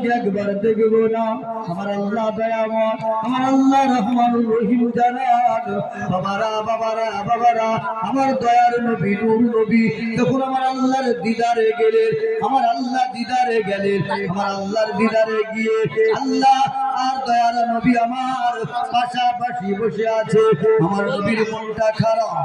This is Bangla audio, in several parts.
কি একবার দেখবো না? আমার আল্লাহ দয়াময়, আমার আল্লাহ রহমানুর রহিম জানান। বাবারা, আমার দয়ার নবী নূর নবী যখন আমার আল্লাহর দিদারে গেলেন, আমার আল্লাহর দিদারে গিয়ে আল্লাহ আর দয়ার নবী আমার পাশাপাশি বসে আছে। আমার নবীর মনটা খারাপ,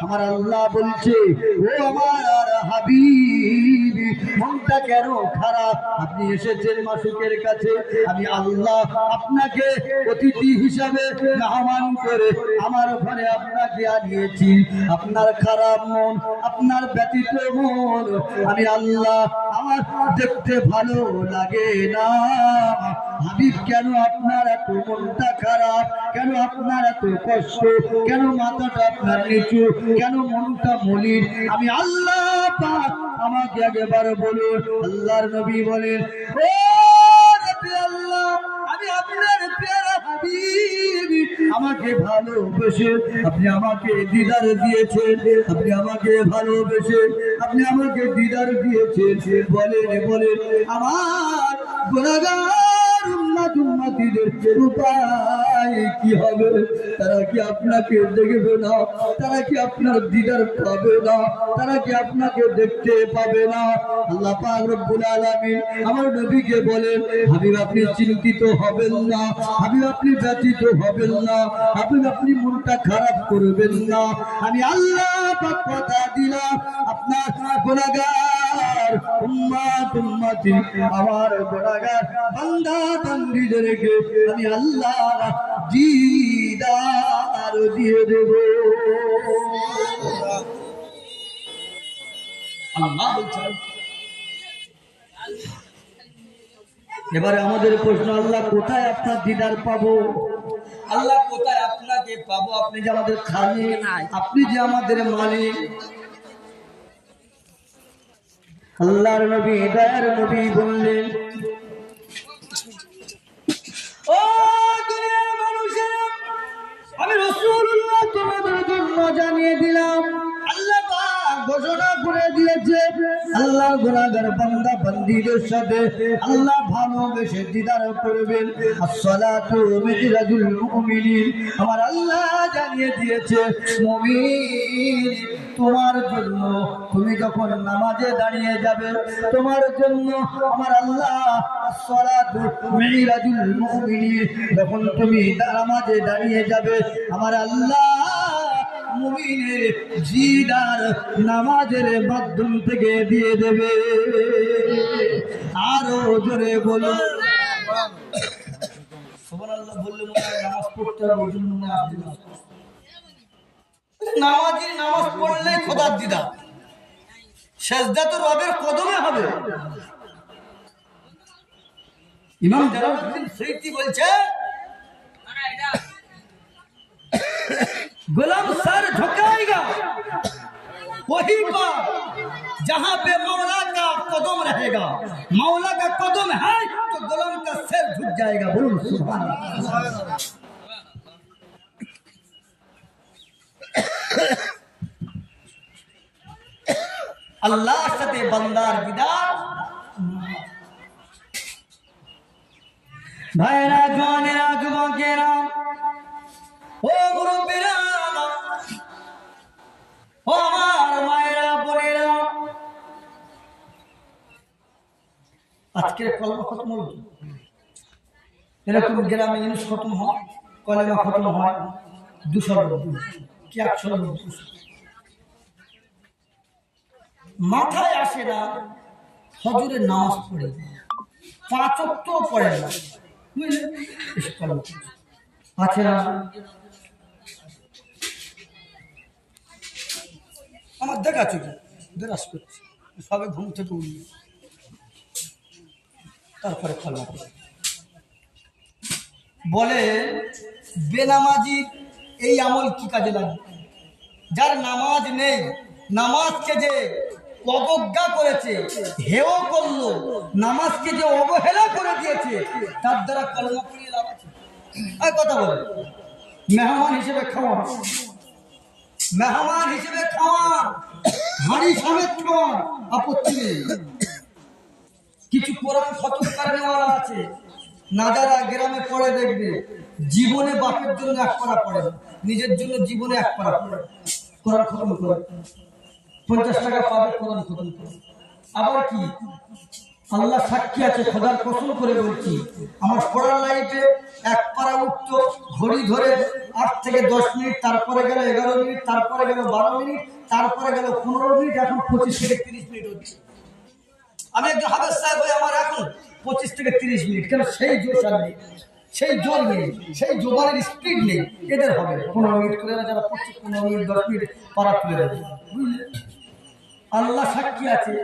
আমার আল্লাহ বলছে, ও আমার হাবিব, মনটা কেন খারাপ? আপনি এসেছেন মাসুকের কাছে, আমি আল্লাহ আপনাকে অতিথি হিসাবে মেহমান করে আমার ঘরে আপনাকে আনিয়েছি। আপনার খারাপ মন, আপনার ব্যতীত মন আমি আল্লাহ আমার দেখতে ভালো লাগে না। হাবিব, কেন আপনার এত মনটা খারাপ? কেন আপনার এত কষ্ট? কেন মাথাটা আপনার নিচু? কেন মনটা মলিন? আমি আল্লাহ পাক, আমাকে একবার বলুন। আল্লাহর নবী বলেন, ও নবী আল্লাহ, আমি আপনার প্যারা হাবিব, আমাকে ভালোবেসে আপনি আমাকে দিদার দিয়েছেন, আপনি আমাকে ভালোবেসে আপনি আমাকে দিদার দিয়েছেন। বলেন আমার গুনাহগার উম্মতিদের উপায় কি হবে? তারা কি আপনাকে দেখবে না? তারা কি আপনার দিদার পাবে না? তারা কি আপনাকে দেখতে পাবে না? আল্লাহ পাক রব্বুল আলামিন আমার নবীকে বলেন, হাবিব আপনি চিন্তিত হবেন না, হাবিব আপনি ব্যথিত হবেন না, হাবিব আপনি মনটা খারাপ করবেন না। আমি আল্লাহ পাক কথা দিলাম, আপনার গুনাহগার উম্মতি, আমার গুনাহগার বান্দা বান্দীদেরকে আমি আল্লাহ দিদার দিয়ে দেব। আল্লাহ বলছেন। এবারে আমাদের প্রশ্ন, আল্লাহ কোথায় আপনার দিদার পাবো? আল্লাহ কোথায় আপনাকে পাবো? আপনি যে আমাদের খালিক, আপনি যে আমাদের মালিক। আল্লাহর নবী, দয়ার নবী বললেন, ও দুনিয়ার মানুষেরা, আমি রাসূলুল্লাহ তোমাদের জন্য জানিয়ে দিলাম, আল্লাহ পাক ঘোষণা করে দিয়েছে, আল্লাহ গুনাহগার বান্দা বান্দীদের সাথে আল্লাহ ভালোবেসে দিদার করবেন। আসসালাতু মিরাজুল মুমিনিন, আমার আল্লাহ জানিয়ে দিয়েছে, মুমিন তোমার জন্য, তুমি যখন নামাজে দাঁড়িয়ে যাবে, তোমার জন্য আমার আল্লাহ আসসালাতু মিরাজুল মুমিনিন, যখন তুমি নামাজে দাঁড়িয়ে যাবে, আমার আল্লাহ মুমিনের জিদার নামাজের মাধ্যম থেকে দিয়ে দেবে। আরো জোরে বলো সুবহানাল্লাহ। বললে মনে হয় নামাজ পড়তে হবে, নামাজ পড়লে খোদার দিদা, সেজদা তো রবের কদমে হবে। ইমাম জালালউদ্দিন সুয়ুতি বলছে, गुलाम सर झुकाएगा वही पर जहां पे मौला का कदम रहेगा। मौला का कदम है तो गुलाम का सर झुक जाएगा। बोलो सुभान अल्लाह। अल्लाह साथे बंदार दिदार। भाईरा जवानेरा जुबकेरा, ও মুরব্বিরা, ও আমার মায়েরা বোনেরা, আজকের কলমা খতম হলো। এরকম গ্রামে ইউনুস খতম হয়, কলেমা খতম হয় 200 লোক, কি 100 লোক। মাথায় আসে না ফজরের নামাজ পড়ে, 5 ওয়াক্ত পড়ে না, বুঝলেন? আছে না? আমার দেখা চুকি বিরাজ করছে, সবে ঘুম থেকে উঠল, তারপরে ফল বলে বেনামাজি এই আমল কি কাজে লাগে? যার নামাজ নেই, নামাজকে যে অবজ্ঞা করেছে, হেয় করলো, নামাজকে যে অবহেলা করে দিয়েছে, তার দ্বারা কলমা পড়িয়ে লাভ আছে? আর কথা বলে মেহমান হিসেবে খাওয়া, মেহমান হিসেবে খাওয়া, হাঁড়ি সমেত খাওয়া আপত্তি নেই, কিছু কোরআন খতম করানোওয়ালা আছে, নাজারা গ্রামে পড়ে দেখবে জীবনে বাপের জন্য এক পারা পড়ে না, নিজের জন্য জীবনে এক পারা পড়ে, কোরআন খতম করে 50 টাকা পাবে কোরআন খতম করে। আবার কি আল্লাহ সাক্ষী আছে, খোদার কসম করে বলছি, আমার পড়ার লাইফে এক পারা উঠত, ঘড়ি ধরে 8 থেকে 10 মিনিট, তারপরে গেল 11 মিনিট, তারপরে গেল 12 মিনিট, তারপরে গেল 15 মিনিট, এখন 25 থেকে 30 মিনিট হচ্ছে। আমি একজন হাফেজ সাহেব হয়ে আমার এখন 25 থেকে 30 মিনিট, কেন সেই জোর নেই, সেই জোর নেই, সেই জোবানের স্পিড নেই, এদের হবে 15 মিনিট করে, যারা 25 15 মিনিট 10 মিনিট পারা তুলে দেবে, বুঝলে? আল্লাহ সাক্ষী আছে,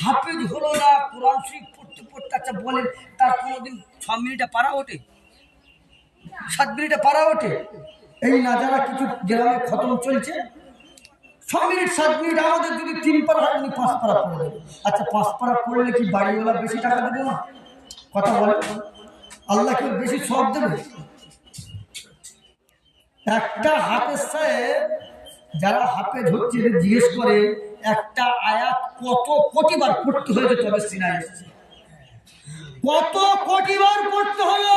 হাফেজ হলো না, কোরআন শরীফ পড়তে পড়তে, আচ্ছা বলেন তার কোনোদিন 6 মিনিটে পারা ওঠে, 7 মিনিটে পারা ওঠে? এই না যারা কিছু গ্রামে খতম চলছে 6 মিনিট 7 মিনিট, আমাদের যদি 3 পারা হয় উনি 5 পারা পড়বে। আচ্ছা 5 পারা পড়লে কি বাড়িওয়ালা বেশি টাকা দেবে না? কথা বলে, আল্লাহ কি বেশি সওয়াব দেবে? একটা হাফেজ সাহেব, যারা হাফেজ হচ্ছে জিজ্ঞেস করে একটা আয়াত কত কোটিবার পড়তে হয়েছে, তবে সিনায় এসেছে, কত কোটিবার পড়তে হলো।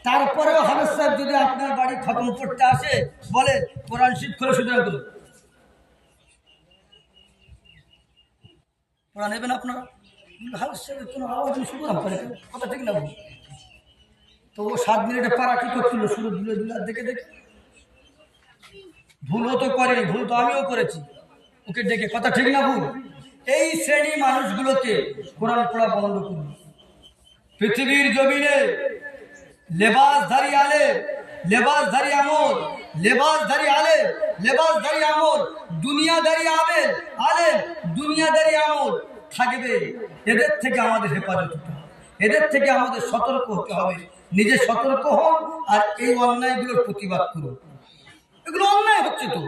তারপরেও হাফেজ সাহেব যদি আপনার বাড়ি খতম করতে আসে, বলে কোরআন শরীফ খুলে সুতরাং করুন, পড়া নেবেন আপনারা? হাফেজ সাহেবের কোনো আওয়াজ শুরু করে, কথা ঠিক না? তো ও 7 মিনিটে পারা কি করছিল, শুরু ধুলে ধুলে দেখে দেখে, ভুলও তো করেনি, ভুল তো আমিও করেছি ওকে দেখে, কথা ঠিক না ভুল? এই শ্রেণী মানুষগুলোকে কোরআন পড়া বন্ধ করুন। পৃথিবীর জমিনে লেবাসধারী আলে, লেবাসধারী আমল, লেবাসধারী আলে, লেবাসধারী আমল, দুনিয়াদারি আবেদ আলে, দুনিয়াদারি আমল থাকবে। এদের থেকে আমাদের হেফাজত হতে হবে, এদের থেকে আমাদের সতর্ক হতে হবে। নিজে সতর্ক হন আর এই অন্যায়গুলোর প্রতিবাদ করুন। এগুলো অন্যায় হচ্ছে তো।